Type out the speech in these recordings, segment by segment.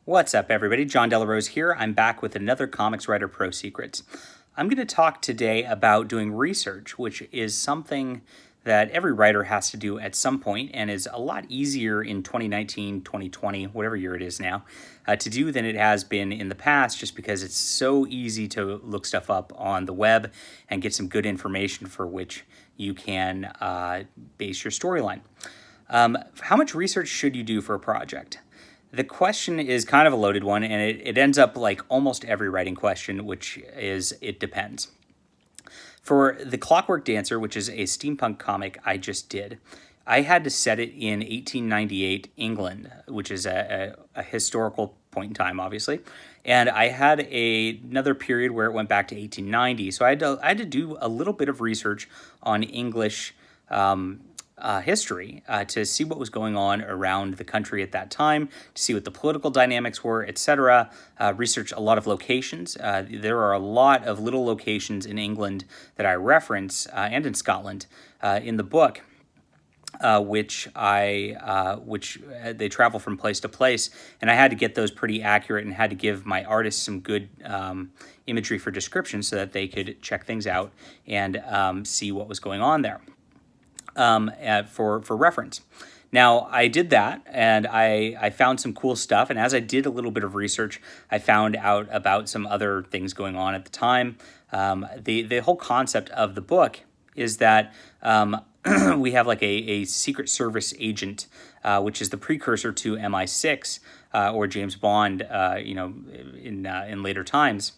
What's up, everybody? John Delarose here. I'm back with another ComicsWriter Pro Secrets. I'm going to talk today about doing research, which is something that every writer has to do at some point and is a lot easier in 2019, 2020, whatever year it is now, to do than it has been in the past, just because it's so easy to look stuff up on the web and get some good information for which you can base your storyline. How much research should you do for a project? The question is kind of a loaded one, and it ends up like almost every writing question, which is it depends. For The Clockwork Dancer, which is a steampunk comic I just did, I had to set it in 1898 England, which is a historical point in time, obviously. And I had another period where it went back to 1890. So I had to do a little bit of research on English history to see what was going on around the country at that time, to see what the political dynamics were, etc. Research a lot of locations. There are a lot of little locations in England that I reference and in Scotland in the book, which they travel from place to place, and I had to get those pretty accurate and had to give my artists some good imagery for description so that they could check things out and see what was going on there. For reference. Now, I did that, and I found some cool stuff, and as I did a little bit of research, I found out about some other things going on at the time. The whole concept of the book is that we have like a Secret Service agent, which is the precursor to MI6 or James Bond, in later times.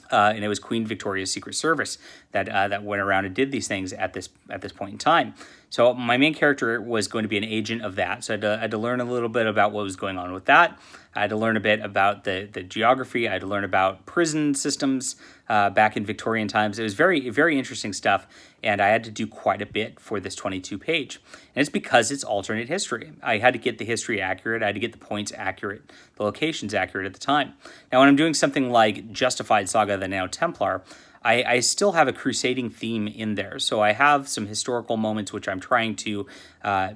And it was Queen Victoria's Secret Service that went around and did these things at this point in time. So my main character was going to be an agent of that. So I had to learn a little bit about what was going on with that. I had to learn a bit about the geography. I had to learn about prison systems back in Victorian times. It was very, very interesting stuff, and I had to do quite a bit for this 22-page. And it's because it's alternate history. I had to get the history accurate. I had to get the points accurate, the locations accurate at the time. Now, when I'm doing something like Justified Saga, the Now Templar, I still have a crusading theme in there. So I have some historical moments which I'm trying to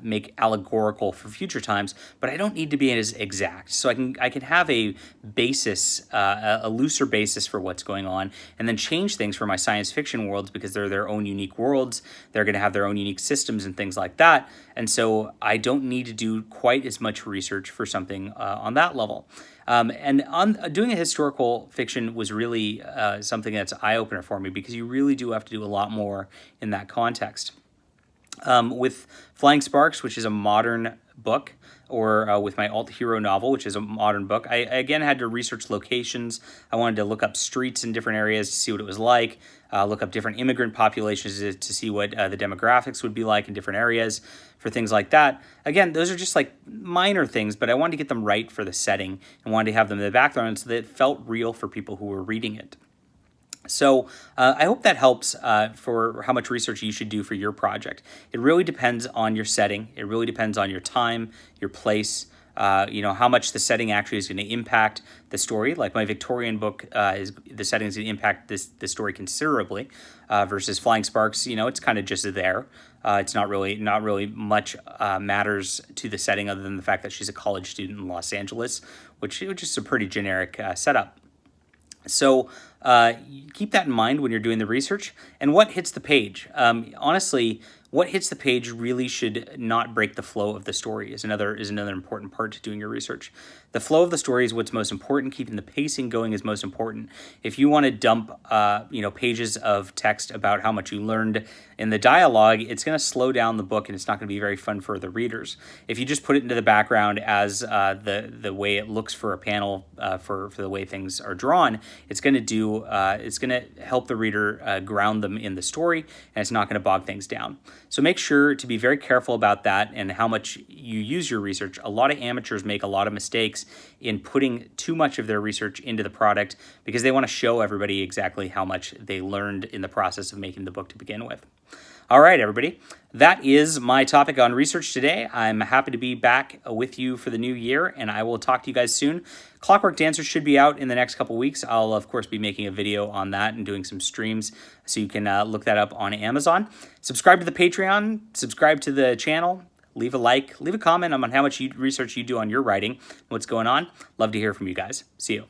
make allegorical for future times, but I don't need to be as exact. So I can have a basis, a looser basis for what's going on, and then change things for my science fiction worlds because they're their own unique worlds. They're going to have their own unique systems and things like that. And so I don't need to do quite as much research for something on that level. And doing a historical fiction was really something that's eye-opener for me because you really do have to do a lot more in that context. With Flying Sparks, which is a modern book, or with my alt hero novel, which is a modern book, I again had to research locations. I wanted to look up streets in different areas to see what it was like, look up different immigrant populations to see what the demographics would be like in different areas for things like that. Again, those are just like minor things, but I wanted to get them right for the setting and wanted to have them in the background so that it felt real for people who were reading it. So I hope that helps for how much research you should do for your project. It really depends on your setting. It really depends on your time, your place, how much the setting actually is going to impact the story. Like my Victorian book, the setting is going to impact this story considerably versus Flying Sparks. It's kind of just there. It's not really much matters to the setting other than the fact that she's a college student in Los Angeles, which is a pretty generic setup. So keep that in mind when you're doing the research. And what hits the page? Honestly, what hits the page really should not break the flow of the story is another important part to doing your research. The flow of the story is what's most important. Keeping the pacing going is most important. If you want to dump pages of text about how much you learned in the dialogue, it's going to slow down the book and it's not going to be very fun for the readers. If you just put it into the background as the way it looks for a panel for the way things are drawn, it's going to help the reader ground them in the story, and it's not going to bog things down. So make sure to be very careful about that and how much you use your research. A lot of amateurs make a lot of mistakes in putting too much of their research into the product because they want to show everybody exactly how much they learned in the process of making the book to begin with. All right, everybody. That is my topic on research today. I'm happy to be back with you for the new year, and I will talk to you guys soon. Clockwork Dancer should be out in the next couple weeks. I'll, of course, be making a video on that and doing some streams, so you can look that up on Amazon. Subscribe to the Patreon, subscribe to the channel, leave a like, leave a comment on how much research you do on your writing, what's going on. Love to hear from you guys. See you.